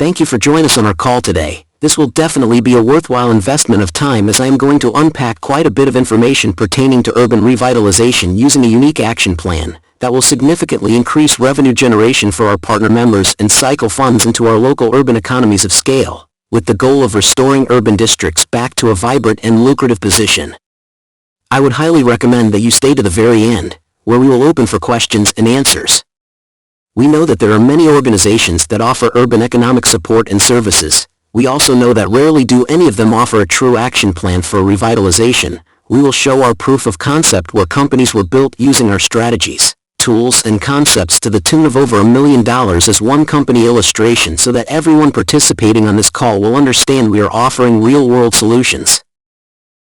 Thank you for joining us on our call today. This will definitely be a worthwhile investment of time, as I am going to unpack quite a bit of information pertaining to urban revitalization using a unique action plan that will significantly increase revenue generation for our partner members and cycle funds into our local urban economies of scale, with the goal of restoring urban districts back to a vibrant and lucrative position. I would highly recommend that you stay to the very end, where we will open for questions and answers. We know that there are many organizations that offer urban economic support and services. We also know that rarely do any of them offer a true action plan for revitalization. We will show our proof of concept where companies were built using our strategies, tools, and concepts to the tune of over $1 million as one company illustration, so that everyone participating on this call will understand we are offering real-world solutions.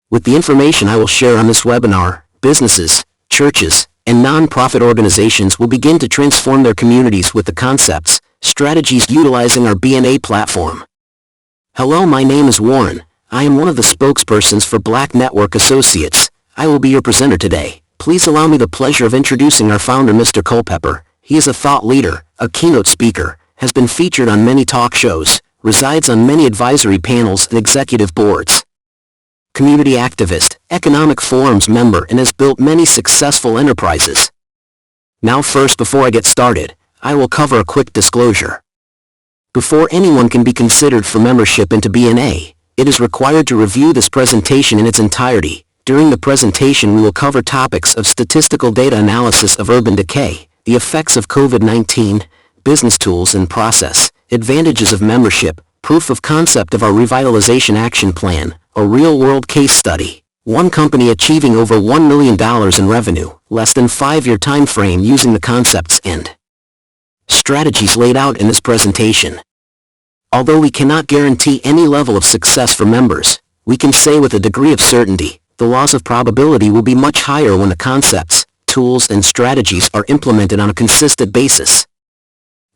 With the information I will share on this webinar, businesses, churches, and non-profit organizations will begin to transform their communities with the concepts, strategies utilizing our BNA platform. Hello, my name is Warren. I am one of the spokespersons for Black Network Associates. I will be your presenter today. Please allow me the pleasure of introducing our founder, Mr. Culpepper. He is a thought leader, a keynote speaker, has been featured on many talk shows, resides on many advisory panels and executive boards. Community activist, economic forums member, and has built many successful enterprises. Now first, before I get started, I will cover a quick disclosure. Before anyone can be considered for membership into BNA, it is required to review this presentation in its entirety. During the presentation we will cover topics of statistical data analysis of urban decay, the effects of COVID-19, business tools and process, advantages of membership, proof of concept of our revitalization action plan, a real-world case study, one company achieving over $1 million in revenue, less than 5-year time frame using the concepts and strategies laid out in this presentation. Although we cannot guarantee any level of success for members, we can say with a degree of certainty, the laws of probability will be much higher when the concepts, tools, and strategies are implemented on a consistent basis.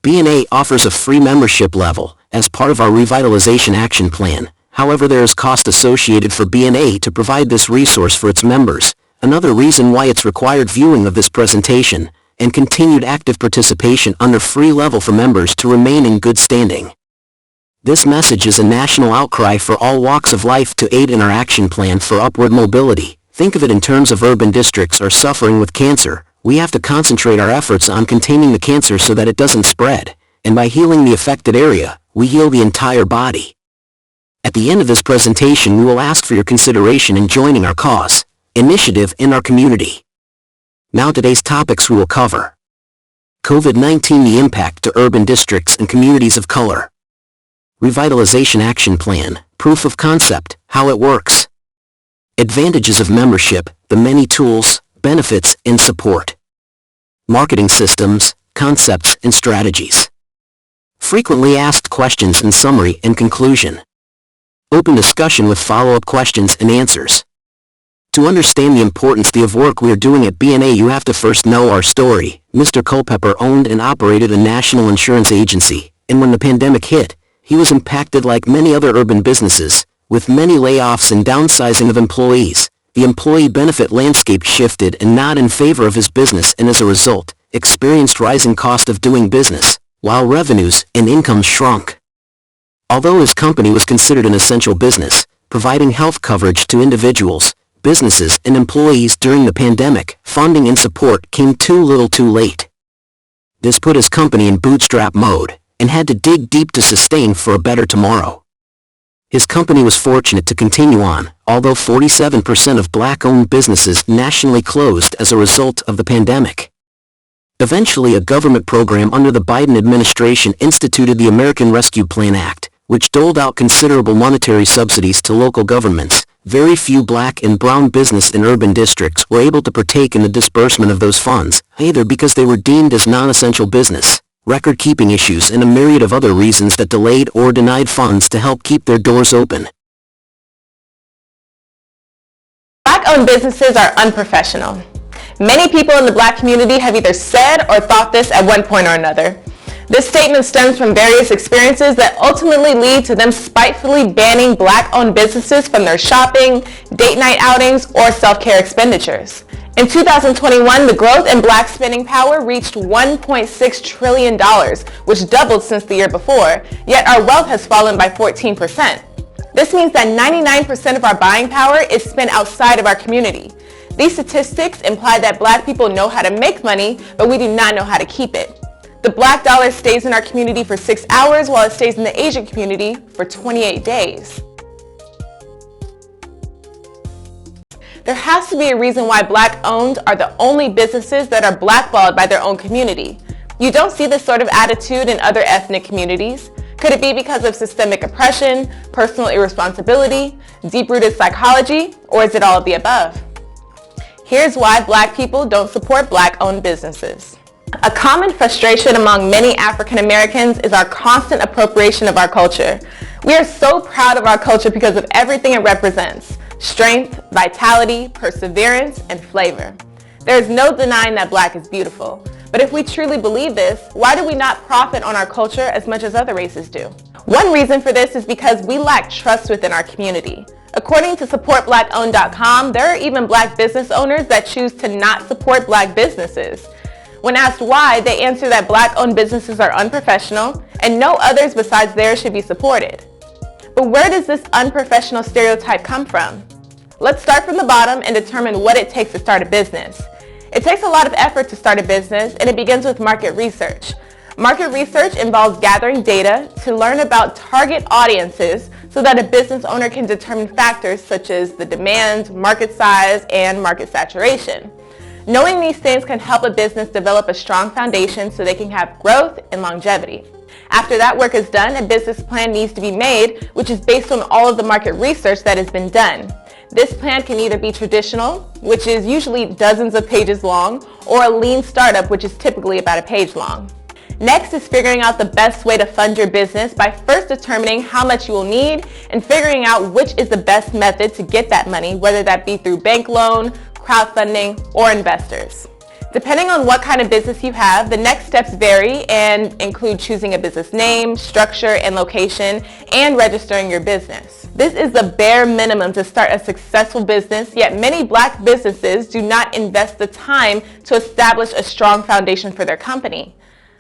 BNA offers a free membership level as part of our revitalization action plan. However, there is cost associated for BNA to provide this resource for its members, another reason why it's required viewing of this presentation, and continued active participation under free level for members to remain in good standing. This message is a national outcry for all walks of life to aid in our action plan for upward mobility. Think of it in terms of urban districts are suffering with cancer. We have to concentrate our efforts on containing the cancer so that it doesn't spread, and by healing the affected area, we heal the entire body. At the end of this presentation we will ask for your consideration in joining our cause, initiative in our community. Now today's topics we will cover. COVID-19, the impact to urban districts and communities of color. Revitalization action plan, proof of concept, how it works. Advantages of membership, the many tools, benefits, and support. Marketing systems, concepts, and strategies. Frequently asked questions in summary and conclusion. Open discussion with follow-up questions and answers. To understand the importance of work we are doing at BNA, you have to first know our story. Mr. Culpepper owned and operated a national insurance agency, and when the pandemic hit, he was impacted like many other urban businesses, with many layoffs and downsizing of employees. The employee benefit landscape shifted and not in favor of his business, and as a result, experienced rising cost of doing business, while revenues and incomes shrunk. Although his company was considered an essential business, providing health coverage to individuals, businesses, and employees during the pandemic, funding and support came too little too late. This put his company in bootstrap mode, and had to dig deep to sustain for a better tomorrow. His company was fortunate to continue on, although 47% of Black-owned businesses nationally closed as a result of the pandemic. Eventually, a government program under the Biden administration instituted the American Rescue Plan Act, which doled out considerable monetary subsidies to local governments. Very few Black and brown business in urban districts were able to partake in the disbursement of those funds, either because they were deemed as non-essential business, record-keeping issues, and a myriad of other reasons that delayed or denied funds to help keep their doors open. Black-owned businesses are unprofessional. Many people in the Black community have either said or thought this at one point or another. This statement stems from various experiences that ultimately lead to them spitefully banning Black-owned businesses from their shopping, date night outings, or self-care expenditures. In 2021, the growth in Black spending power reached $1.6 trillion, which doubled since the year before, yet our wealth has fallen by 14%. This means that 99% of our buying power is spent outside of our community. These statistics imply that Black people know how to make money, but we do not know how to keep it. The Black dollar stays in our community for 6 hours, while it stays in the Asian community for 28 days. There has to be a reason why Black-owned are the only businesses that are blackballed by their own community. You don't see this sort of attitude in other ethnic communities. Could it be because of systemic oppression, personal irresponsibility, deep-rooted psychology, or is it all of the above? Here's why Black people don't support Black-owned businesses. A common frustration among many African Americans is our constant appropriation of our culture. We are so proud of our culture because of everything it represents: strength, vitality, perseverance, and flavor. There is no denying that Black is beautiful. But if we truly believe this, why do we not profit on our culture as much as other races do? One reason for this is because we lack trust within our community. According to supportblackowned.com, there are even Black business owners that choose to not support Black businesses. When asked why, they answer that Black-owned businesses are unprofessional and no others besides theirs should be supported. But where does this unprofessional stereotype come from? Let's start from the bottom and determine what it takes to start a business. It takes a lot of effort to start a business, and it begins with market research. Market research involves gathering data to learn about target audiences so that a business owner can determine factors such as the demand, market size, and market saturation. Knowing these things can help a business develop a strong foundation so they can have growth and longevity. After that work is done, a business plan needs to be made, which is based on all of the market research that has been done. This plan can either be traditional, which is usually dozens of pages long, or a lean startup, which is typically about a page long. Next is figuring out the best way to fund your business by first determining how much you will need and figuring out which is the best method to get that money, whether that be through bank loan, crowdfunding, or investors. Depending on what kind of business you have, the next steps vary and include choosing a business name, structure, and location, and registering your business. This is the bare minimum to start a successful business, yet many Black businesses do not invest the time to establish a strong foundation for their company.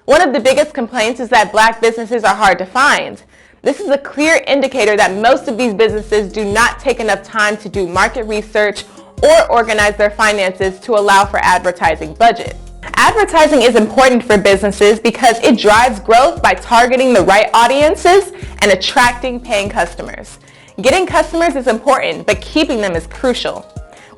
One of the biggest complaints is that Black businesses are hard to find. This is a clear indicator that most of these businesses do not take enough time to do market research or organize their finances to allow for advertising budget. Advertising is important for businesses because it drives growth by targeting the right audiences and attracting paying customers. Getting customers is important, but keeping them is crucial.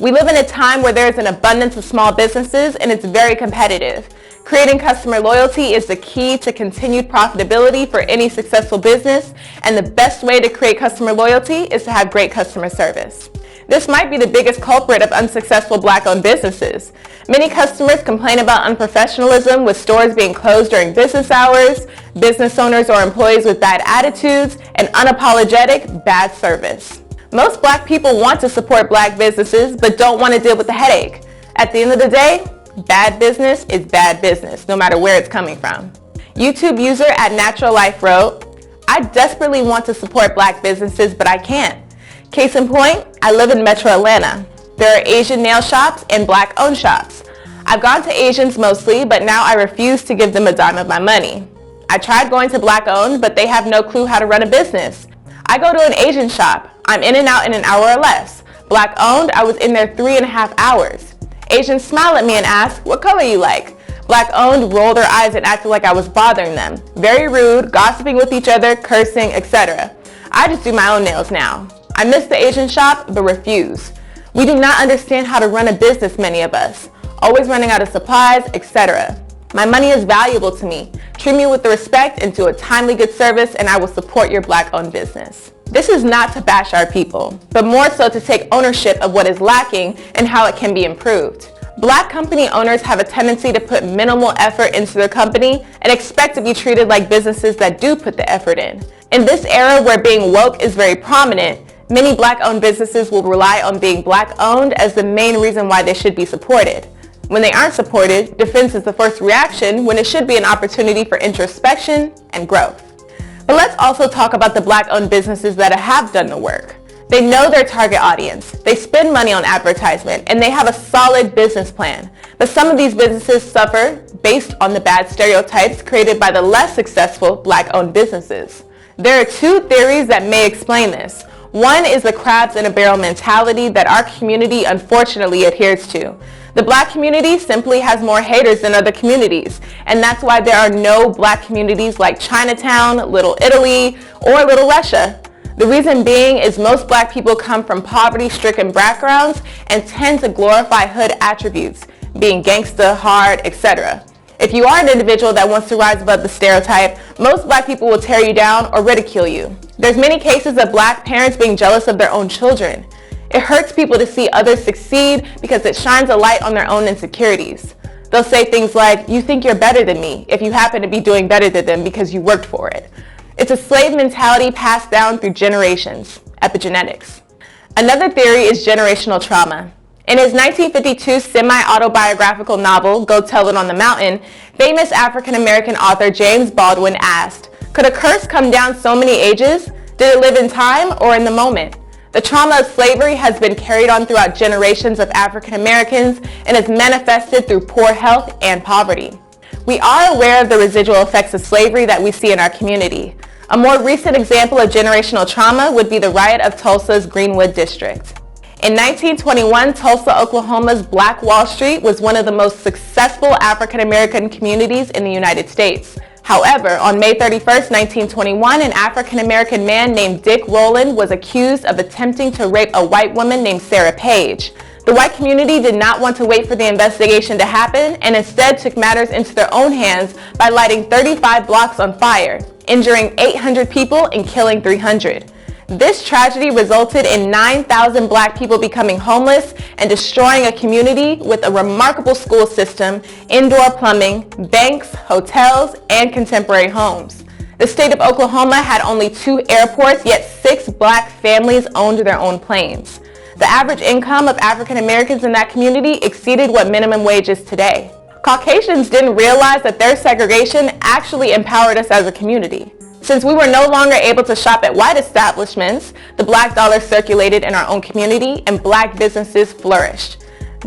We live in a time where there is an abundance of small businesses and it's very competitive. Creating customer loyalty is the key to continued profitability for any successful business, and the best way to create customer loyalty is to have great customer service. This might be the biggest culprit of unsuccessful Black-owned businesses. Many customers complain about unprofessionalism, with stores being closed during business hours, business owners or employees with bad attitudes, and unapologetic bad service. Most Black people want to support Black businesses but don't want to deal with the headache. At the end of the day, bad business is bad business, no matter where it's coming from. YouTube user at Natural Life wrote, "I desperately want to support Black businesses, but I can't. Case in point, I live in Metro Atlanta. There are Asian nail shops and Black-owned shops. I've gone to Asians mostly, but now I refuse to give them a dime of my money. I tried going to Black-owned, but they have no clue how to run a business. I go to an Asian shop. I'm in and out in an hour or less. Black-owned, I was in there 3.5 hours. Asians smile at me and ask, 'What color you like?' Black-owned roll their eyes and acted like I was bothering them. Very rude, gossiping with each other, cursing, etc. I just do my own nails now. I miss the Asian shop, but refuse. We do not understand how to run a business, many of us. Always running out of supplies, etc. My money is valuable to me. Treat me with respect and do a timely good service, and I will support your Black-owned business." This is not to bash our people, but more so to take ownership of what is lacking and how it can be improved. Black company owners have a tendency to put minimal effort into their company and expect to be treated like businesses that do put the effort in. In this era where being woke is very prominent, many Black-owned businesses will rely on being Black-owned as the main reason why they should be supported. When they aren't supported, defense is the first reaction when it should be an opportunity for introspection and growth. But let's also talk about the Black-owned businesses that have done the work. They know their target audience, they spend money on advertisement, and they have a solid business plan. But some of these businesses suffer based on the bad stereotypes created by the less successful Black-owned businesses. There are two theories that may explain this. One is the crabs in a barrel mentality that our community unfortunately adheres to. The Black community simply has more haters than other communities, and that's why there are no Black communities like Chinatown, Little Italy, or Little Russia. The reason being is most Black people come from poverty-stricken backgrounds and tend to glorify hood attributes, being gangsta, hard, etc. If you are an individual that wants to rise above the stereotype, most Black people will tear you down or ridicule you. There's many cases of Black parents being jealous of their own children. It hurts people to see others succeed because it shines a light on their own insecurities. They'll say things like, "You think you're better than me," if you happen to be doing better than them because you worked for it. It's a slave mentality passed down through generations, epigenetics. Another theory is generational trauma. In his 1952 semi-autobiographical novel, Go Tell It on the Mountain, famous African-American author James Baldwin asked, "Could a curse come down so many ages? Did it live in time or in the moment?" The trauma of slavery has been carried on throughout generations of African Americans and is manifested through poor health and poverty. We are aware of the residual effects of slavery that we see in our community. A more recent example of generational trauma would be the riot of Tulsa's Greenwood district. In 1921, Tulsa, Oklahoma's Black Wall Street was one of the most successful African American communities in the United States. However, on May 31, 1921, an African American man named Dick Rowland was accused of attempting to rape a white woman named Sarah Page. The white community did not want to wait for the investigation to happen and instead took matters into their own hands by lighting 35 blocks on fire, injuring 800 people and killing 300. This tragedy resulted in 9,000 Black people becoming homeless and destroying a community with a remarkable school system, indoor plumbing, banks, hotels, and contemporary homes. The state of Oklahoma had only 2 airports, yet 6 Black families owned their own planes. The average income of African Americans in that community exceeded what minimum wage is today. Caucasians didn't realize that their segregation actually empowered us as a community. Since we were no longer able to shop at white establishments, the Black dollar circulated in our own community and Black businesses flourished.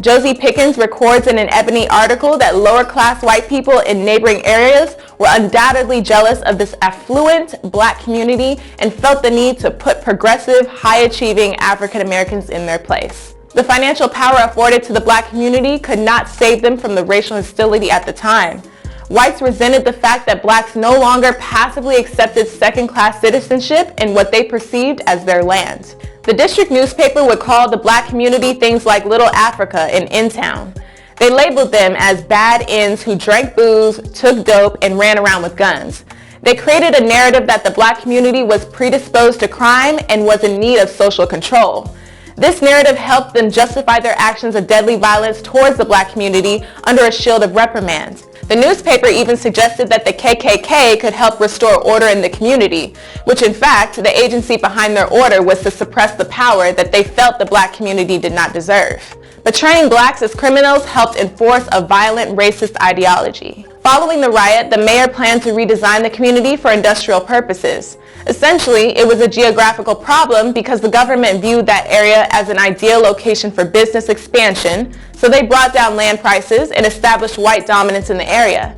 Josie Pickens records in an Ebony article that lower-class white people in neighboring areas were undoubtedly jealous of this affluent Black community and felt the need to put progressive, high-achieving African Americans in their place. The financial power afforded to the Black community could not save them from the racial hostility at the time. Whites resented the fact that Blacks no longer passively accepted second-class citizenship in what they perceived as their land. The district newspaper would call the Black community things like Little Africa and In-Town. They labeled them as bad ends who drank booze, took dope, and ran around with guns. They created a narrative that the Black community was predisposed to crime and was in need of social control. This narrative helped them justify their actions of deadly violence towards the Black community under a shield of reprimand. The newspaper even suggested that the KKK could help restore order in the community, which in fact, the agency behind their order was to suppress the power that they felt the Black community did not deserve. Portraying Blacks as criminals helped enforce a violent racist ideology. Following the riot, the mayor planned to redesign the community for industrial purposes. Essentially, it was a geographical problem because the government viewed that area as an ideal location for business expansion, so they brought down land prices and established white dominance in the area.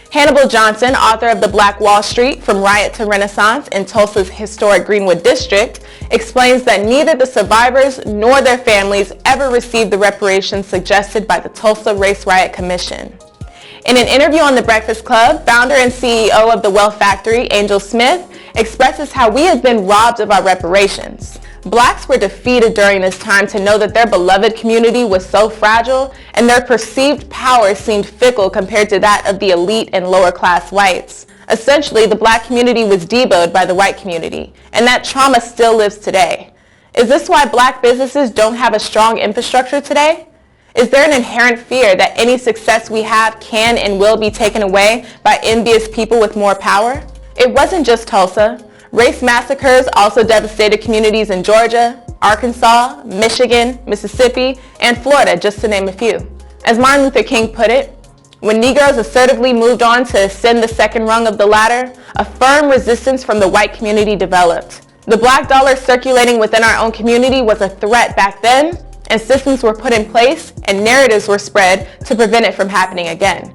Hannibal Johnson, author of The Black Wall Street, From Riot to Renaissance in Tulsa's historic Greenwood district, explains that neither the survivors nor their families ever received the reparations suggested by the Tulsa Race Riot Commission. In an interview on The Breakfast Club, founder and CEO of The Wealth Factory, Angel Smith, expresses how we have been robbed of our reparations. Blacks were defeated during this time to know that their beloved community was so fragile and their perceived power seemed fickle compared to that of the elite and lower class whites. Essentially, the Black community was deboned by the white community, and that trauma still lives today. Is this why Black businesses don't have a strong infrastructure today? Is there an inherent fear that any success we have can and will be taken away by envious people with more power? It wasn't just Tulsa. Race massacres also devastated communities in Georgia, Arkansas, Michigan, Mississippi, and Florida, just to name a few. As Martin Luther King put it, when Negroes assertively moved on to ascend the second rung of the ladder, a firm resistance from the white community developed. The black dollar circulating within our own community was a threat back then, and systems were put in place and narratives were spread to prevent it from happening again.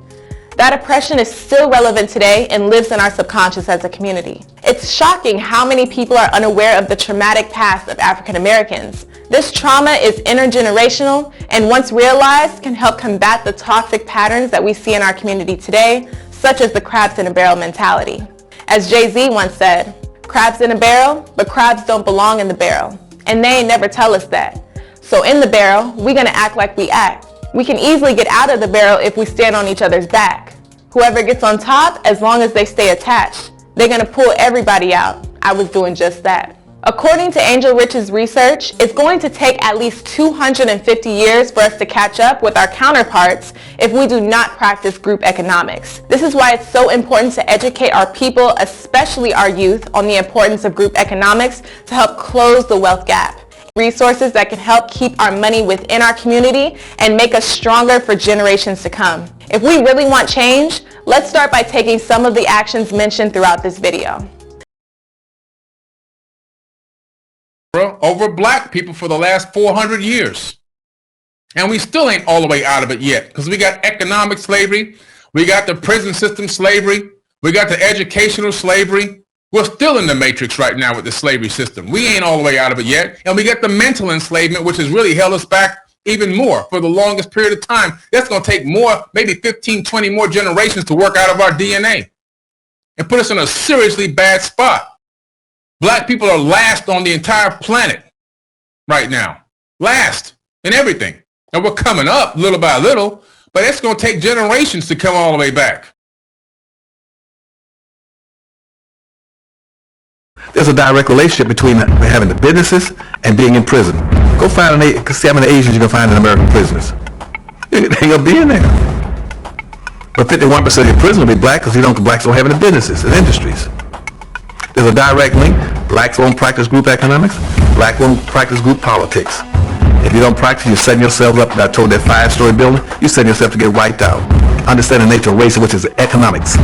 That oppression is still relevant today and lives in our subconscious as a community. It's shocking how many people are unaware of the traumatic past of African Americans. This trauma is intergenerational and once realized can help combat the toxic patterns that we see in our community today, such as the crabs in a barrel mentality. As Jay-Z once said, "Crabs in a barrel, but crabs don't belong in the barrel." And they ain't never tell us that. So in the barrel, we're gonna act like we act. We can easily get out of the barrel if we stand on each other's back. Whoever gets on top, as long as they stay attached, they're gonna pull everybody out. I was doing just that. According to Angel Rich's research, it's going to take at least 250 years for us to catch up with our counterparts if we do not practice group economics. This is why it's so important to educate our people, especially our youth, on the importance of group economics to help close the wealth gap. Resources that can help keep our money within our community and make us stronger for generations to come. If we really want change, let's start by taking some of the actions mentioned throughout this video. Over black people for the last 400 years. And we still ain't all the way out of it yet, because we got economic slavery, we got the prison system slavery, we got the educational slavery. We're still in the matrix right now with the slavery system. We ain't all the way out of it yet. And we got the mental enslavement, which has really held us back even more for the longest period of time. That's going to take more, maybe 15, 20 more generations to work out of our DNA and put us in a seriously bad spot. Black people are last on the entire planet right now. Last in everything. And we're coming up little by little, but it's going to take generations to come all the way back. There's a direct relationship between having the businesses and being in prison. Go find see how many Asians you can find in American prisoners. They're going to be in there. But 51% of your prison will be black because blacks don't have any businesses and industries. There's a direct link. Blacks won't practice group economics. Blacks won't practice group politics. If you don't practice, you're setting yourself up. I told that 5-story building, you're setting yourself to get wiped out. Understand the nature of race, which is economics.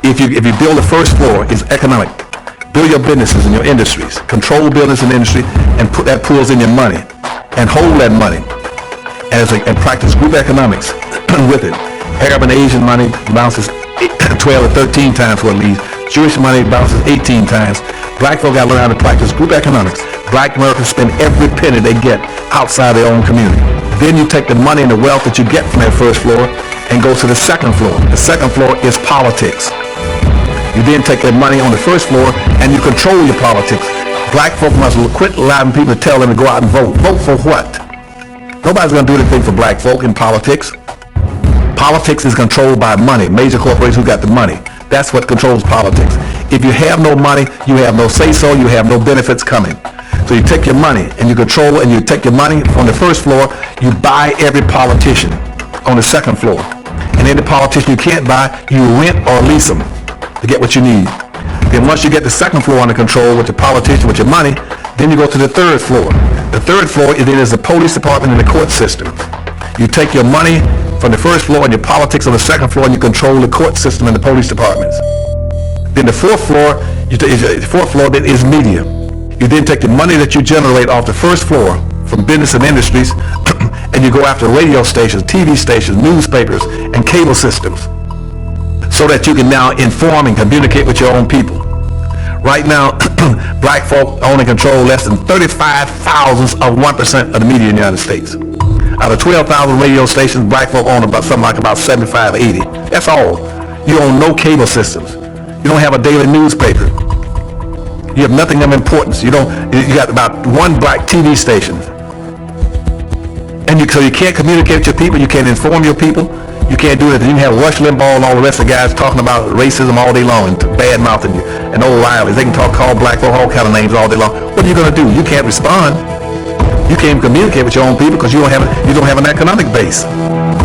If you build the first floor, it's economic. Build your businesses and your industries. Control business and industry and put that pools in your money and hold that money and practice group economics with it. Arab and Asian money bounces 12 or 13 times what it leaves. Jewish money bounces 18 times. Black folk got to learn how to practice group economics. Black Americans spend every penny they get outside their own community. Then you take the money and the wealth that you get from that first floor and go to the second floor. The second floor is politics. You then take that money on the first floor and you control your politics. Black folk must quit allowing people to tell them to go out and vote. Vote for what? Nobody's going to do anything for black folk in politics. Politics is controlled by money. Major corporations who got the money. That's what controls politics. If you have no money, you have no say-so, you have no benefits coming. So you take your money and you control, and you take your money on the first floor, you buy every politician on the second floor. And any politician you can't buy, you rent or lease them to get what you need. Then once you get the second floor under control with your politician, with your money, then you go to the third floor. The third floor is the police department and the court system. You take your money from the first floor and your politics on the second floor, and you control the court system and the police departments. Then the fourth floor then is media. You then take the money that you generate off the first floor from business and industries and you go after radio stations, TV stations, newspapers, and cable systems so that you can now inform and communicate with your own people. Right now, black folk only control less than 35 thousandths of 1% of the media in the United States. Out of 12,000 radio stations, black folk own about 75 or 80. That's all. You own no cable systems. You don't have a daily newspaper. You have nothing of importance. You got about one black TV station. And so you can't communicate with your people. You can't inform your people. You can't do anything. You can have Rush Limbaugh and all the rest of the guys talking about racism all day long and bad-mouthing you and old Rileys. They can call black folk all kind of names all day long. What are you going to do? You can't respond. You can't communicate with your own people because you don't have an economic base.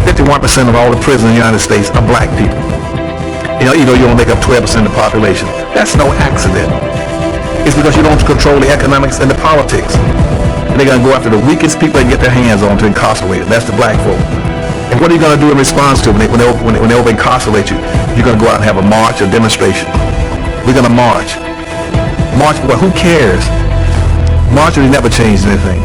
51% of all the prisoners in the United States are black people. You only make up 12% of the population. That's no accident. It's because you don't control the economics and the politics. And they're going to go after the weakest people they can get their hands on to incarcerate them. That's the black folk. And what are you going to do in response to it when they incarcerate you? You're going to go out and have a march, a demonstration. We're going to march. Well, who cares? Marjorie never changed anything.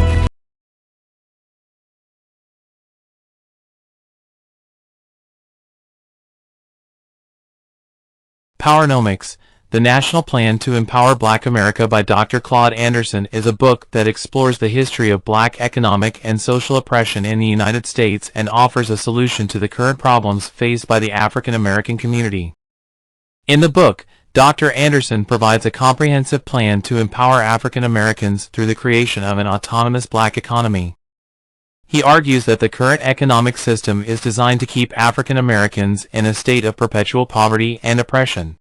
Powernomics, The National Plan to Empower Black America by Dr. Claude Anderson is a book that explores the history of black economic and social oppression in the United States and offers a solution to the current problems faced by the African American community. In the book, Dr. Anderson provides a comprehensive plan to empower African Americans through the creation of an autonomous black economy. He argues that the current economic system is designed to keep African Americans in a state of perpetual poverty and oppression.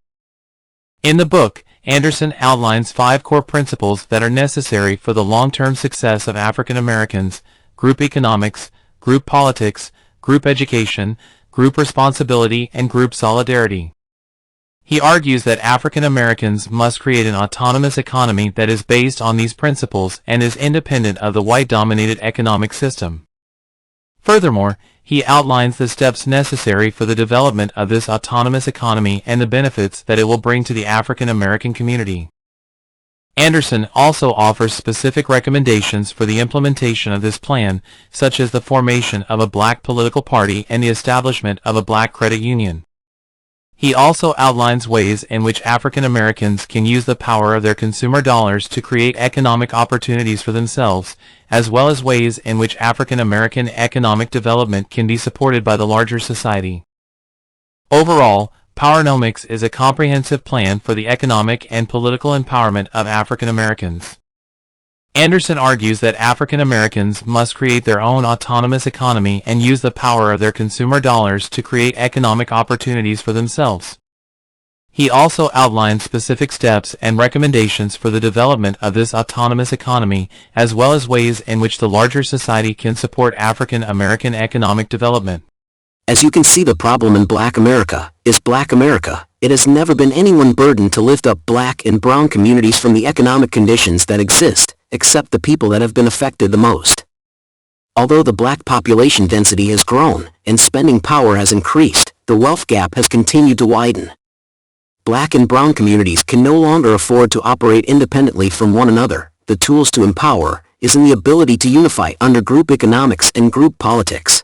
In the book, Anderson outlines 5 core principles that are necessary for the long-term success of African Americans: group economics, group politics, group education, group responsibility, and group solidarity. He argues that African Americans must create an autonomous economy that is based on these principles and is independent of the white-dominated economic system. Furthermore, he outlines the steps necessary for the development of this autonomous economy and the benefits that it will bring to the African American community. Anderson also offers specific recommendations for the implementation of this plan, such as the formation of a black political party and the establishment of a black credit union. He also outlines ways in which African Americans can use the power of their consumer dollars to create economic opportunities for themselves, as well as ways in which African American economic development can be supported by the larger society. Overall, Powernomics is a comprehensive plan for the economic and political empowerment of African Americans. Anderson argues that African Americans must create their own autonomous economy and use the power of their consumer dollars to create economic opportunities for themselves. He also outlines specific steps and recommendations for the development of this autonomous economy, as well as ways in which the larger society can support African American economic development. As you can see, the problem in Black America is Black America. It has never been anyone's burden to lift up Black and Brown communities from the economic conditions that exist, except the people that have been affected the most. Although the Black population density has grown and spending power has increased, the wealth gap has continued to widen. Black and Brown communities can no longer afford to operate independently from one another. The tools to empower is in the ability to unify under group economics and group politics.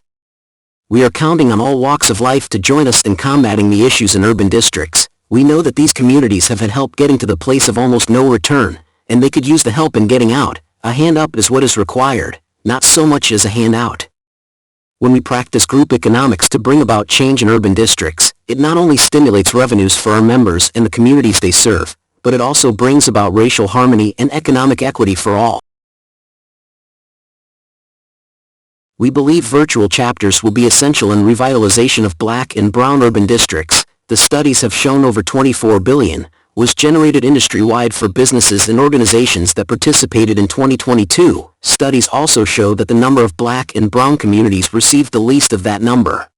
We are counting on all walks of life to join us in combating the issues in urban districts. We know that these communities have had help getting to the place of almost no return, and they could use the help in getting out. A hand up is what is required, not so much as a handout. When we practice group economics to bring about change in urban districts, it not only stimulates revenues for our members and the communities they serve, but it also brings about racial harmony and economic equity for all. We believe virtual chapters will be essential in revitalization of Black and Brown urban districts. The studies have shown over $24 billion was generated industry-wide for businesses and organizations that participated in 2022. Studies also show that the number of Black and Brown communities received the least of that number.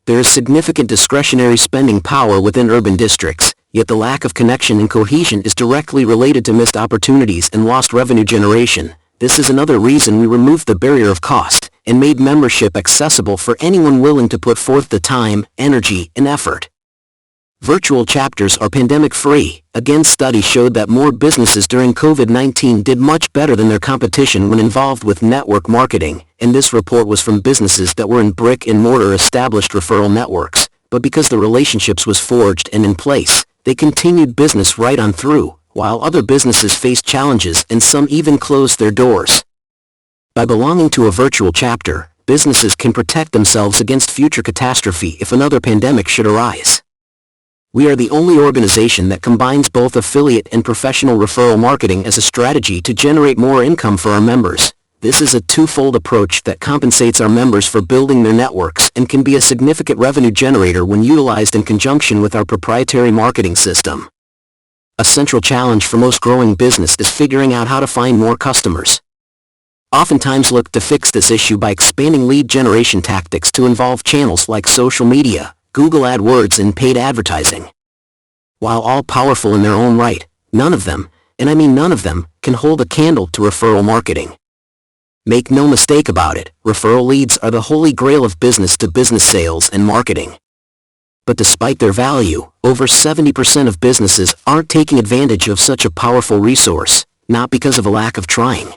There is significant discretionary spending power within urban districts, yet the lack of connection and cohesion is directly related to missed opportunities and lost revenue generation. This is another reason we removed the barrier of cost and made membership accessible for anyone willing to put forth the time, energy, and effort. Virtual chapters are pandemic-free. Again, studies showed that more businesses during COVID-19 did much better than their competition when involved with network marketing, and this report was from businesses that were in brick-and-mortar established referral networks, but because the relationships was forged and in place, they continued business right on through, while other businesses faced challenges and some even closed their doors. By belonging to a virtual chapter, businesses can protect themselves against future catastrophe if another pandemic should arise. We are the only organization that combines both affiliate and professional referral marketing as a strategy to generate more income for our members. This is a twofold approach that compensates our members for building their networks and can be a significant revenue generator when utilized in conjunction with our proprietary marketing system. A central challenge for most growing business is figuring out how to find more customers. Oftentimes look to fix this issue by expanding lead generation tactics to involve channels like social media, Google AdWords, and paid advertising. While all powerful in their own right, none of them, and I mean none of them, can hold a candle to referral marketing. Make no mistake about it, referral leads are the holy grail of business-to-business sales and marketing. But despite their value, over 70% of businesses aren't taking advantage of such a powerful resource, not because of a lack of trying.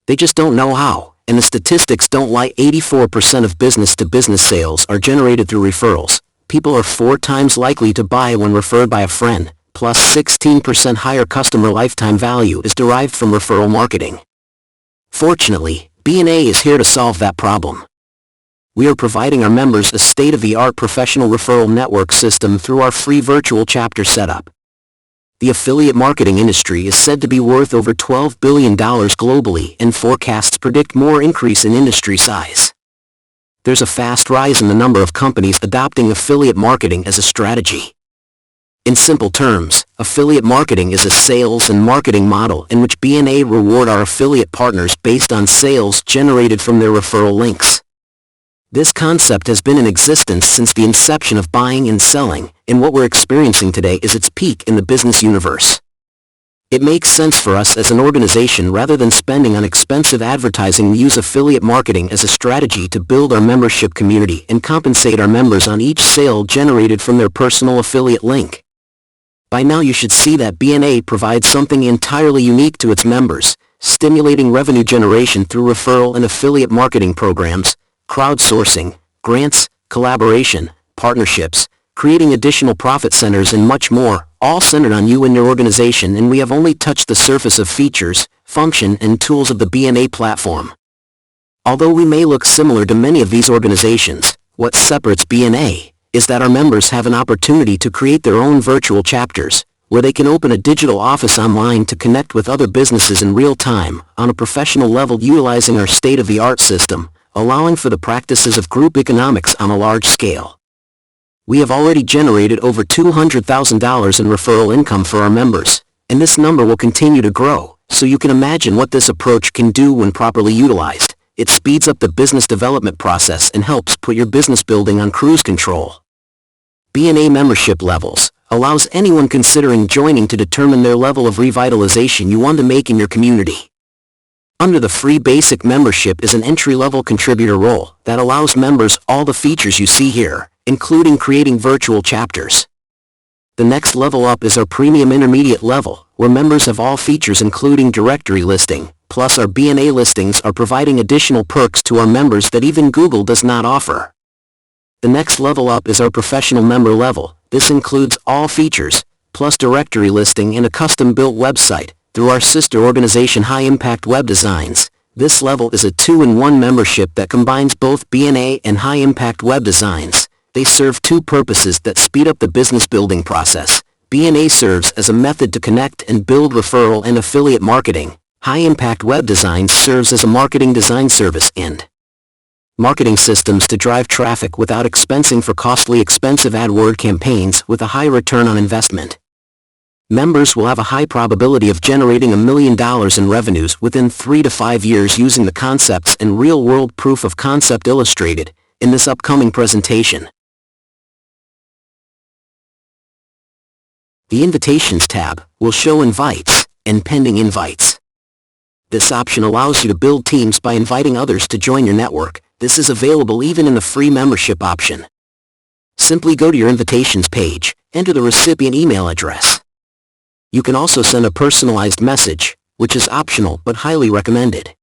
They just don't know how, and the statistics don't lie. 84% of business-to-business sales are generated through referrals. People are 4 times likely to buy when referred by a friend, plus 16% higher customer lifetime value is derived from referral marketing. Fortunately, BNA is here to solve that problem. We are providing our members a state-of-the-art professional referral network system through our free virtual chapter setup. The affiliate marketing industry is said to be worth over $12 billion globally, and forecasts predict more increase in industry size. There's a fast rise in the number of companies adopting affiliate marketing as a strategy. In simple terms, affiliate marketing is a sales and marketing model in which BNA reward our affiliate partners based on sales generated from their referral links. This concept has been in existence since the inception of buying and selling, and what we're experiencing today is its peak in the business universe. It makes sense for us as an organization, rather than spending on expensive advertising, we use affiliate marketing as a strategy to build our membership community and compensate our members on each sale generated from their personal affiliate link. By now you should see that BNA provides something entirely unique to its members, stimulating revenue generation through referral and affiliate marketing programs, crowdsourcing, grants, collaboration, partnerships, creating additional profit centers, and much more, all centered on you and your organization, and we have only touched the surface of features, function, and tools of the BNA platform. Although we may look similar to many of these organizations, what separates BNA is that our members have an opportunity to create their own virtual chapters, where they can open a digital office online to connect with other businesses in real time, on a professional level, utilizing our state-of-the-art system, allowing for the practices of group economics on a large scale. We have already generated over $200,000 in referral income for our members, and this number will continue to grow, so you can imagine what this approach can do when properly utilized. It speeds up the business development process and helps put your business building on cruise control. BNA membership levels allows anyone considering joining to determine their level of revitalization you want to make in your community. Under the free basic membership is an entry-level contributor role that allows members all the features you see here, including creating virtual chapters. The next level up is our premium intermediate level, where members have all features including directory listing, plus our BNA listings are providing additional perks to our members that even Google does not offer. The next level up is our professional member level. This includes all features, plus directory listing and a custom-built website, through our sister organization High Impact Web Designs. This level is a 2-in-1 membership that combines both BNA and High Impact Web Designs. They serve 2 purposes that speed up the business building process. BNA serves as a method to connect and build referral and affiliate marketing. High Impact Web Designs serves as a marketing design service and marketing systems to drive traffic without expensing for costly expensive AdWord campaigns with a high return on investment. Members will have a high probability of generating $1 million in revenues within 3 to 5 years using the concepts and real-world proof of concept illustrated in this upcoming presentation. The Invitations tab will show invites and pending invites. This option allows you to build teams by inviting others to join your network. This is available even in the free membership option. Simply go to your invitations page, enter the recipient email address. You can also send a personalized message, which is optional but highly recommended.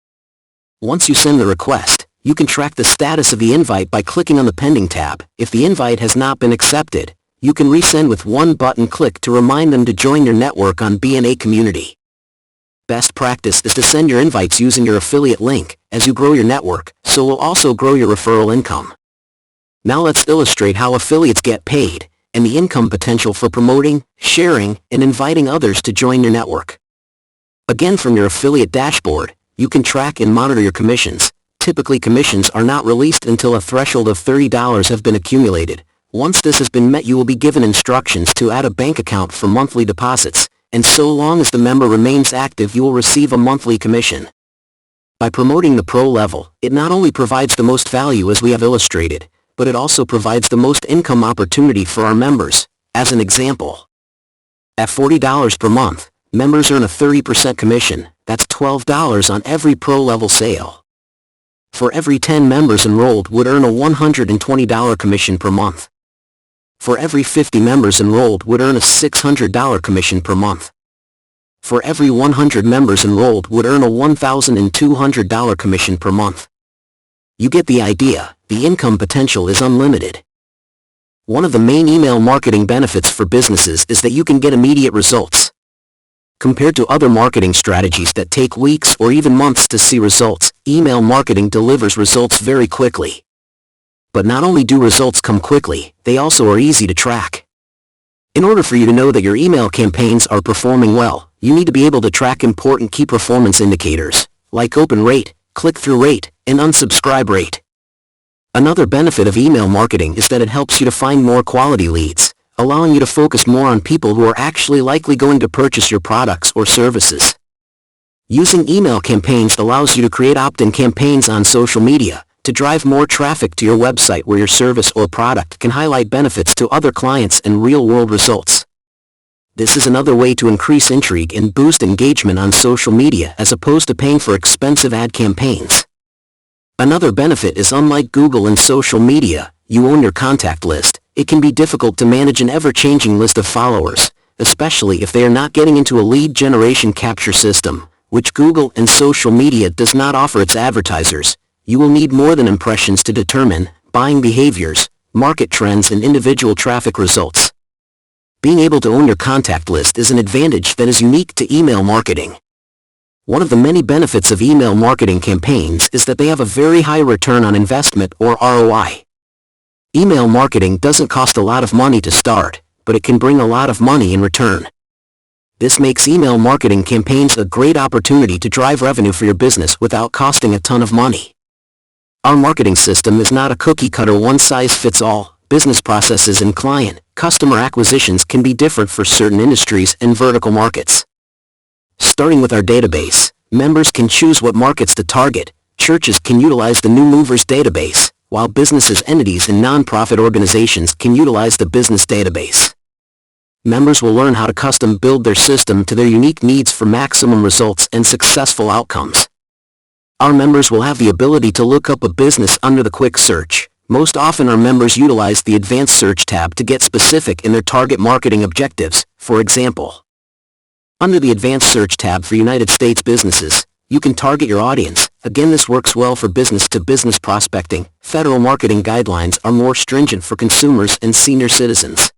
Once you send the request, you can track the status of the invite by clicking on the Pending tab. If the invite has not been accepted, you can resend with one button click to remind them to join your network on BNA Community. Best practice is to send your invites using your affiliate link as you grow your network, so will also grow your referral income. Now let's illustrate how affiliates get paid, and the income potential for promoting, sharing, and inviting others to join your network. Again, from your affiliate dashboard, you can track and monitor your commissions. Typically, commissions are not released until a threshold of $30 have been accumulated. Once this has been met, you will be given instructions to add a bank account for monthly deposits, and so long as the member remains active, you will receive a monthly commission. By promoting the pro level, it not only provides the most value as we have illustrated, but it also provides the most income opportunity for our members. As an example, at $40 per month, members earn a 30% commission. That's $12 on every pro level sale. For every 10 members enrolled would earn a $120 commission per month. For every 50 members enrolled would earn a $600 commission per month. For every 100 members enrolled would earn a $1,200 commission per month. You get the idea, the income potential is unlimited. One of the main email marketing benefits for businesses is that you can get immediate results. Compared to other marketing strategies that take weeks or even months to see results, email marketing delivers results very quickly. But not only do results come quickly, they also are easy to track. In order for you to know that your email campaigns are performing well, you need to be able to track important key performance indicators, like open rate, click-through rate, and unsubscribe rate. Another benefit of email marketing is that it helps you to find more quality leads, allowing you to focus more on people who are actually likely going to purchase your products or services. Using email campaigns allows you to create opt-in campaigns on social media to drive more traffic to your website where your service or product can highlight benefits to other clients and real-world results. This is another way to increase intrigue and boost engagement on social media as opposed to paying for expensive ad campaigns. Another benefit is unlike Google and social media, you own your contact list. It can be difficult to manage an ever-changing list of followers, especially if they are not getting into a lead generation capture system, which Google and social media does not offer its advertisers. You will need more than impressions to determine buying behaviors, market trends, and individual traffic results. Being able to own your contact list is an advantage that is unique to email marketing. One of the many benefits of email marketing campaigns is that they have a very high return on investment or ROI. Email marketing doesn't cost a lot of money to start, but it can bring a lot of money in return. This makes email marketing campaigns a great opportunity to drive revenue for your business without costing a ton of money. Our marketing system is not a cookie-cutter one-size-fits-all. Business processes and customer acquisitions can be different for certain industries and vertical markets. Starting with our database, members can choose what markets to target. Churches can utilize the New Movers database, while businesses, entities, and nonprofit organizations can utilize the business database. Members will learn how to custom build their system to their unique needs for maximum results and successful outcomes. Our members will have the ability to look up a business under the quick search. Most often our members utilize the advanced search tab to get specific in their target marketing objectives. For example, under the advanced search tab for United States businesses, you can target your audience. Again, this works well for business-to-business prospecting. Federal marketing guidelines are more stringent for consumers and senior citizens.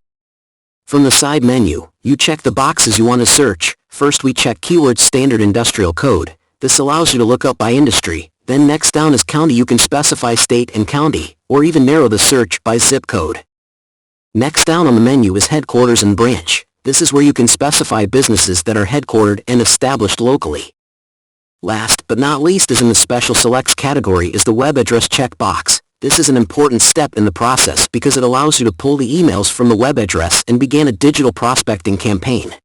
From the side menu, you check the boxes you want to search. First we check keyword standard industrial code. This allows you to look up by industry. Then next down is county. You can specify state and county, or even narrow the search by zip code. Next down on the menu is headquarters and branch. This is where you can specify businesses that are headquartered and established locally. Last but not least is in the special selects category is the web address checkbox. This is an important step in the process because it allows you to pull the emails from the web address and begin a digital prospecting campaign.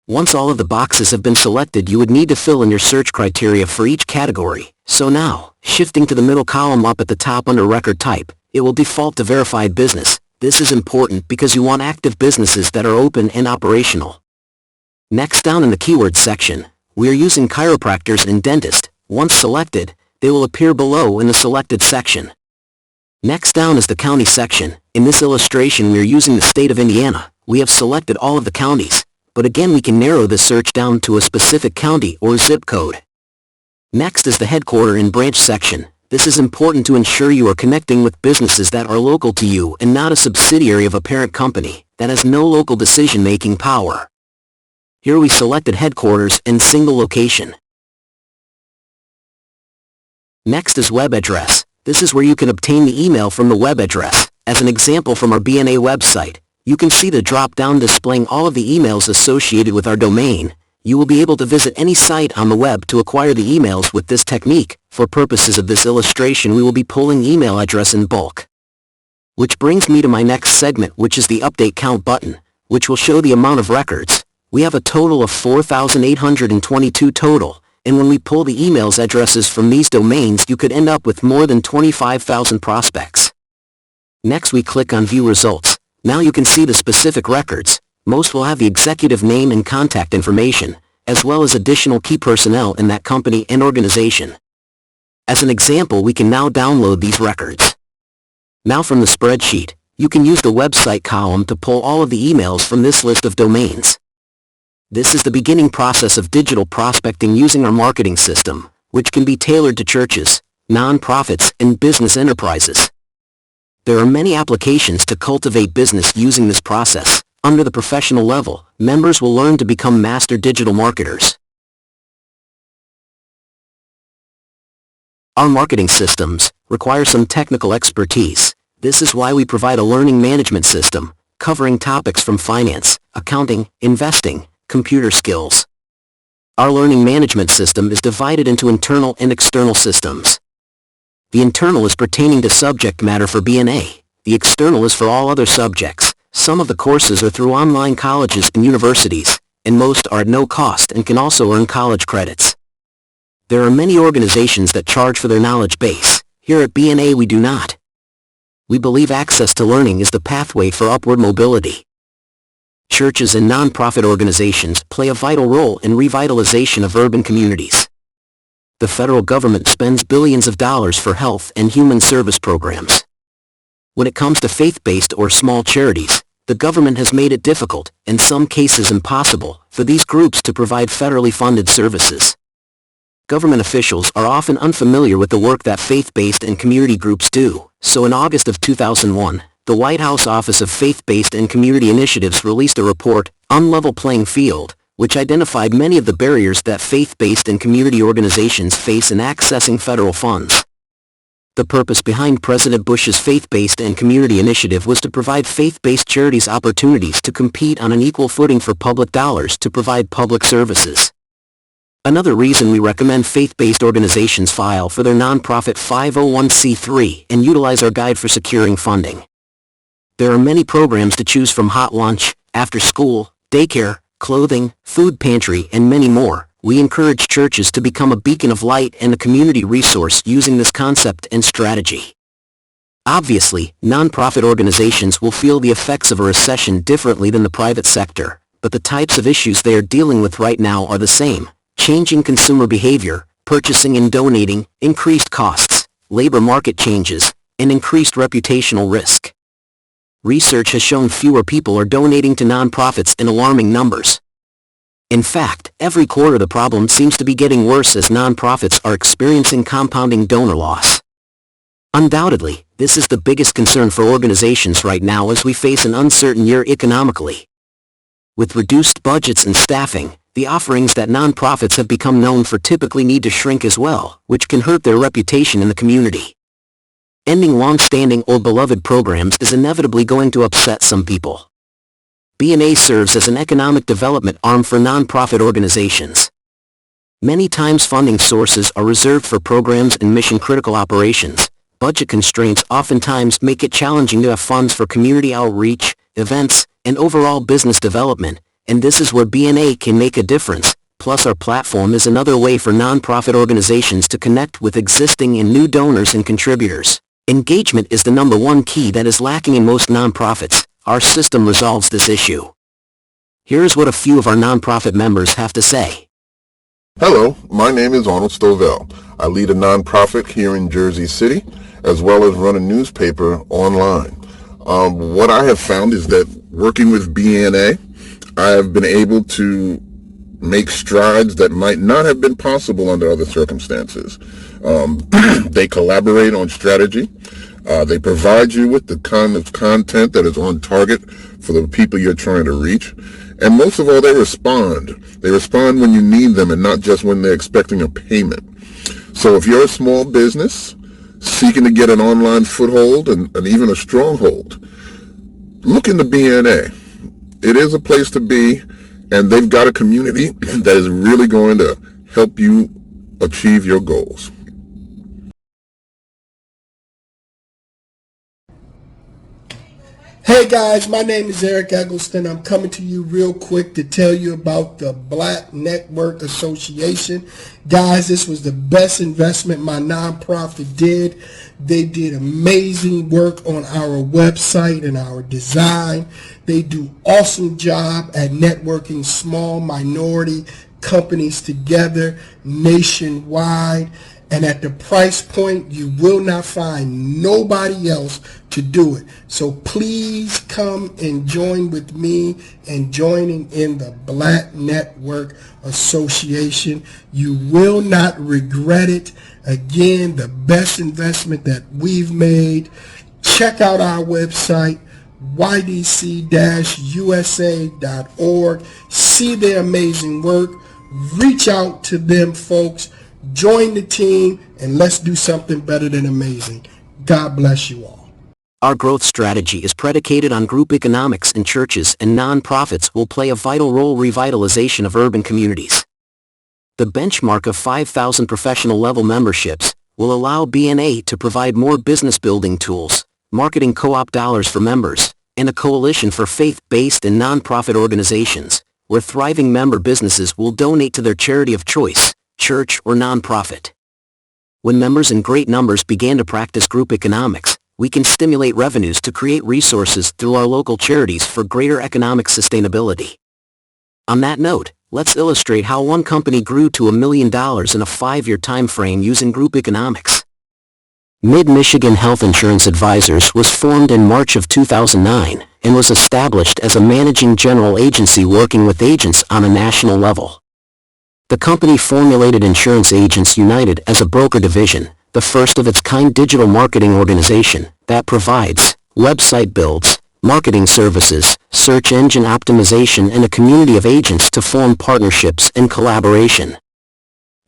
Once all of the boxes have been selected, you would need to fill in your search criteria for each category. So now, shifting to the middle column up at the top under record type, it will default to verified business. This is important because you want active businesses that are open and operational. Next down in the keywords section, we are using chiropractors and dentists. Once selected, they will appear below in the selected section. Next down is the county section. In this illustration we are using the state of Indiana. We have selected all of the counties, but again we can narrow the search down to a specific county or zip code. Next is the headquarter and branch section. This is important to ensure you are connecting with businesses that are local to you and not a subsidiary of a parent company that has no local decision-making power. Here we selected headquarters and single location. Next is web address. This is where you can obtain the email from the web address. As an example from our BNA website, you can see the drop-down displaying all of the emails associated with our domain. You will be able to visit any site on the web to acquire the emails with this technique. For purposes of this illustration, we will be pulling email address in bulk. Which brings me to my next segment, which is the update count button, which will show the amount of records. We have a total of 4,822 total, and when we pull the emails addresses from these domains, you could end up with more than 25,000 prospects. Next we click on View Results. Now you can see the specific records. Most will have the executive name and contact information, as well as additional key personnel in that company and organization. As an example, we can now download these records. Now from the spreadsheet, You can use the website column to pull all of the emails from this list of domains. This is the beginning process of digital prospecting using our marketing system, which can be tailored to churches, nonprofits, and business enterprises. There are many applications to cultivate business using this process. Under the professional level, members will learn to become master digital marketers. Our marketing systems require some technical expertise. This is why we provide a learning management system, covering topics from finance, accounting, investing, computer skills. Our learning management system is divided into internal and external systems. The internal is pertaining to subject matter for BNA. The external is for all other subjects. Some of the courses are through online colleges and universities, and most are at no cost and can also earn college credits. There are many organizations that charge for their knowledge base. Here at BNA we do not. We believe access to learning is the pathway for upward mobility. Churches and nonprofit organizations play a vital role in revitalization of urban communities. The federal government spends billions of dollars for health and human service programs. When it comes to faith-based or small charities, the government has made it difficult, in some cases impossible, for these groups to provide federally funded services. Government officials are often unfamiliar with the work that faith-based and community groups do, so in August of 2001, the White House Office of Faith-Based and Community Initiatives released a report, Unlevel Playing Field, which identified many of the barriers that faith-based and community organizations face in accessing federal funds. The purpose behind President Bush's Faith-Based and Community Initiative was to provide faith-based charities opportunities to compete on an equal footing for public dollars to provide public services. Another reason we recommend faith-based organizations file for their nonprofit 501c3 and utilize our guide for securing funding. There are many programs to choose from: hot lunch, after school, daycare, clothing, food pantry, and many more. We encourage churches to become a beacon of light and a community resource using this concept and strategy. Obviously, nonprofit organizations will feel the effects of a recession differently than the private sector, but the types of issues they are dealing with right now are the same: changing consumer behavior, purchasing and donating, increased costs, labor market changes, and increased reputational risk. Research has shown fewer people are donating to nonprofits in alarming numbers. In fact, every quarter the problem seems to be getting worse as nonprofits are experiencing compounding donor loss. Undoubtedly, this is the biggest concern for organizations right now as we face an uncertain year economically. With reduced budgets and staffing, the offerings that nonprofits have become known for typically need to shrink as well, which can hurt their reputation in the community. Ending long-standing or beloved programs is inevitably going to upset some people. BNA serves as an economic development arm for nonprofit organizations. Many times funding sources are reserved for programs and mission-critical operations. Budget constraints oftentimes make it challenging to have funds for community outreach, events, and overall business development, and this is where BNA can make a difference. Plus, our platform is another way for nonprofit organizations to connect with existing and new donors and contributors. Engagement is the number one key that is lacking in most nonprofits. Our system resolves this issue. Here's what a few of our nonprofit members have to say. Hello, my name is Arnold Stovell. I lead a nonprofit here in Jersey City, as well as run a newspaper online. What I have found is that working with BNA, I have been able to make strides that might not have been possible under other circumstances. They collaborate on strategy. They provide you with the kind of content that is on target for the people you're trying to reach. And most of all, they respond. They respond when you need them and not just when they're expecting a payment. So if you're a small business seeking to get an online foothold and even a stronghold, look into BNA. It is a place to be, and they've got a community that is really going to help you achieve your goals. Hey guys, my name is Eric Eggleston. I'm coming to you real quick to tell you about the Black Network Association. Guys, this was the best investment my nonprofit did. They did amazing work on our website and our design. They do awesome job at networking small minority companies together nationwide. and at the price point you will not find nobody else to do it. So please come and join with me in joining in the Black Network Association. You will not regret it. Again, the best investment that we've made. Check out our website, ydc-usa.org. See their amazing work. Reach out to them, folks. Join the team, and let's do something better than amazing. God bless you all. Our growth strategy is predicated on group economics, and churches and nonprofits will play a vital role in revitalization of urban communities. The benchmark of 5,000 professional-level memberships will allow BNA to provide more business-building tools, marketing co-op dollars for members, and a coalition for faith-based and nonprofit organizations, where thriving member businesses will donate to their charity of choice, church or nonprofit. When members in great numbers began to practice group economics, we can stimulate revenues to create resources through our local charities for greater economic sustainability. On that note, let's illustrate how one company grew to $1 million in a 5-year time frame using group economics. Mid-Michigan Health Insurance Advisors was formed in March of 2009 and was established as a managing general agency working with agents on a national level. The company formulated Insurance Agents United as a broker division, the first of its kind digital marketing organization that provides website builds, marketing services, search engine optimization, and a community of agents to form partnerships and collaboration.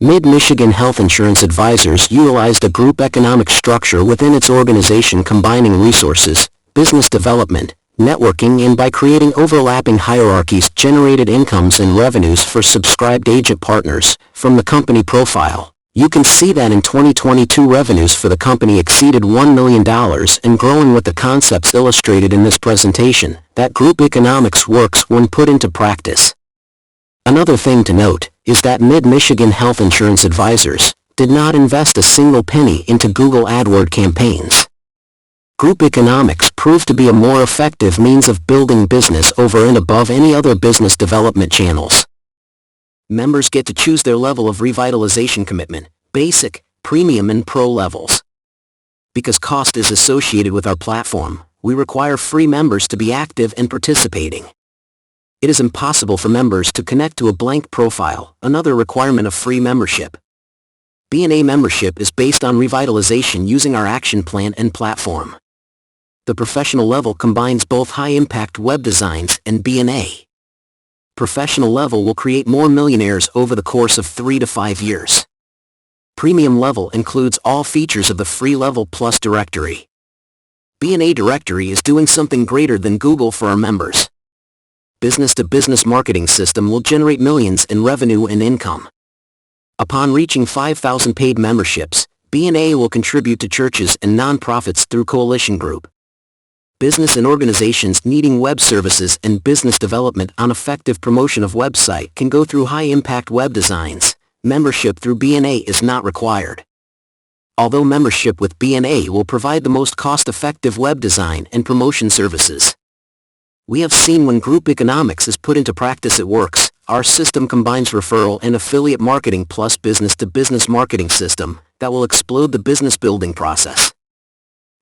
Mid-Michigan Health Insurance Advisors utilized a group economic structure within its organization, combining resources, business development, networking, and by creating overlapping hierarchies generated incomes and revenues for subscribed agent partners. From the company profile, you can see that in 2022 revenues for the company exceeded $1 million and growing with the concepts illustrated in this presentation, that group economics works when put into practice. Another thing to note is that Mid-Michigan Health Insurance Advisors did not invest a single penny into Google AdWords campaigns. Group economics proved to be a more effective means of building business over and above any other business development channels. Members get to choose their level of revitalization commitment, basic, premium, and pro levels. Because cost is associated with our platform, we require free members to be active and participating. It is impossible for members to connect to a blank profile, another requirement of free membership. BNA membership is based on revitalization using our action plan and platform. The professional level combines both high-impact web designs and BNA. Professional level will create more millionaires over the course of 3 to 5 years. Premium level includes all features of the free Level Plus directory. BNA directory is doing something greater than Google for our members. Business-to-business marketing system will generate millions in revenue and income. Upon reaching 5,000 paid memberships, BNA will contribute to churches and nonprofits through Coalition Group. Business and organizations needing web services and business development on effective promotion of website can go through high-impact web designs. Membership through BNA is not required. Although membership with BNA will provide the most cost-effective web design and promotion services. We have seen when group economics is put into practice it works. Our system combines referral and affiliate marketing plus business-to-business marketing system that will explode the business building process.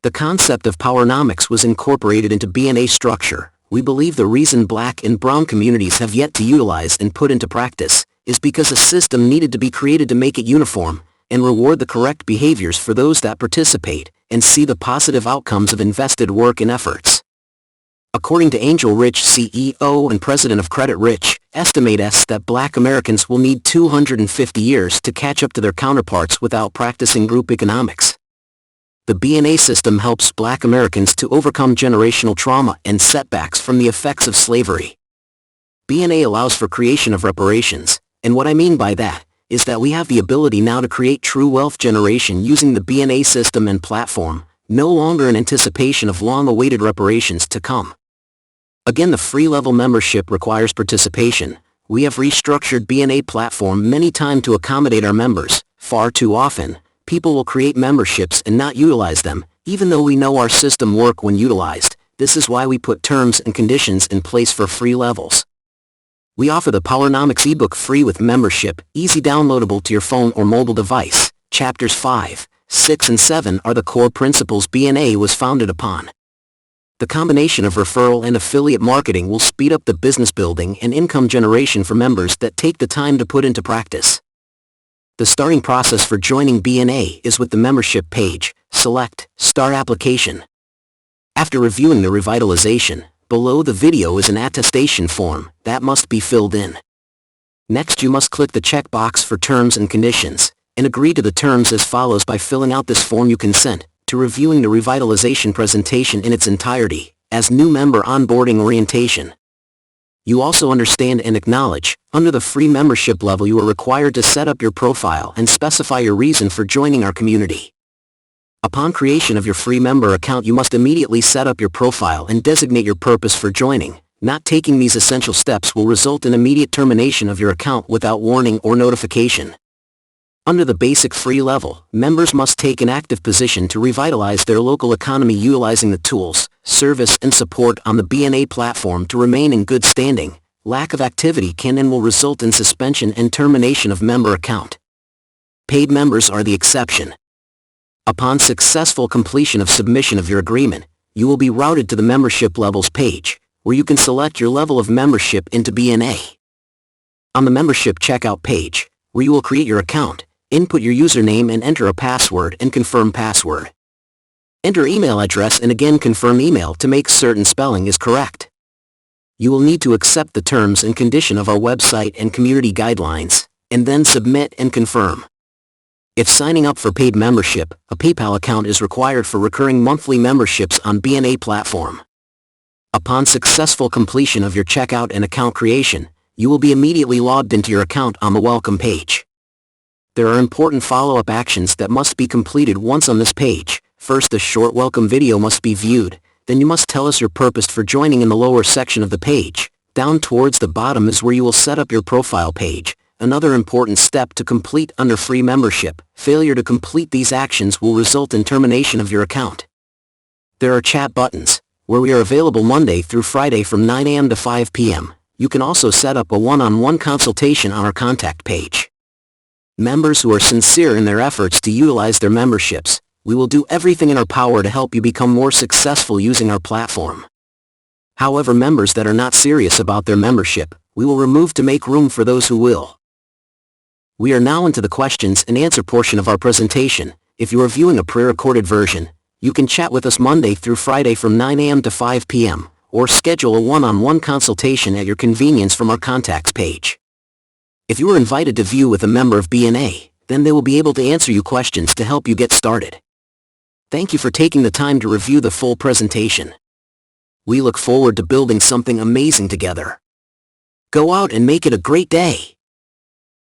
The concept of powernomics was incorporated into BNA structure. We believe the reason Black and Brown communities have yet to utilize and put into practice is because a system needed to be created to make it uniform and reward the correct behaviors for those that participate and see the positive outcomes of invested work and efforts. According to Angel Rich, CEO and president of Credit Rich, estimates that Black Americans will need 250 years to catch up to their counterparts without practicing group economics. The BNA system helps Black Americans to overcome generational trauma and setbacks from the effects of slavery. BNA allows for creation of reparations, and what I mean by that is that we have the ability now to create true wealth generation using the BNA system and platform, no longer in anticipation of long-awaited reparations to come. Again, the free level membership requires participation. We have restructured BNA platform many times to accommodate our members. Far too often, people will create memberships and not utilize them, even though we know our system work when utilized. This is why we put terms and conditions in place for free levels. We offer the Powernomics ebook free with membership, easy downloadable to your phone or mobile device. Chapters 5, 6 and 7 are the core principles BNA was founded upon. The combination of referral and affiliate marketing will speed up the business building and income generation for members that take the time to put into practice. The starting process for joining BNA is with the membership page. Select Start Application. After reviewing the revitalization, below the video is an attestation form that must be filled in. Next, you must click the checkbox for Terms and Conditions and agree to the terms as follows. By filling out this form, you consent to reviewing the revitalization presentation in its entirety as new member onboarding orientation. You also understand and acknowledge, under the free membership level, you are required to set up your profile and specify your reason for joining our community. Upon creation of your free member account, you must immediately set up your profile and designate your purpose for joining. Not taking these essential steps will result in immediate termination of your account without warning or notification. Under the basic free level, members must take an active position to revitalize their local economy utilizing the tools, service and support on the BNA platform to remain in good standing. Lack of activity can and will result in suspension and termination of member account. Paid members are the exception. Upon successful completion of submission of your agreement, you will be routed to the membership levels page, where you can select your level of membership into BNA. On the membership checkout page, where you will create your account, input your username and enter a password and confirm password. Enter email address and again confirm email to make certain spelling is correct. You will need to accept the terms and condition of our website and community guidelines, and then submit and confirm. If signing up for paid membership, a PayPal account is required for recurring monthly memberships on BNA platform. Upon successful completion of your checkout and account creation, you will be immediately logged into your account on the welcome page. There are important follow-up actions that must be completed once on this page. First, a short welcome video must be viewed. Then you must tell us your purpose for joining in the lower section of the page. Down towards the bottom is where you will set up your profile page. Another important step to complete under free membership. Failure to complete these actions will result in termination of your account. There are chat buttons, where we are available Monday through Friday from 9 a.m. to 5 p.m. You can also set up a one-on-one consultation on our contact page. Members who are sincere in their efforts to utilize their memberships, we will do everything in our power to help you become more successful using our platform. However, members that are not serious about their membership, we will remove to make room for those who will. We are now into the questions and answer portion of our presentation. If you are viewing a pre-recorded version, you can chat with us Monday through Friday from 9 a.m. to 5 p.m., or schedule a one-on-one consultation at your convenience from our contacts page. If you are invited to view with a member of BNA, then they will be able to answer you questions to help you get started. Thank you for taking the time to review the full presentation. We look forward to building something amazing together. Go out and make it a great day.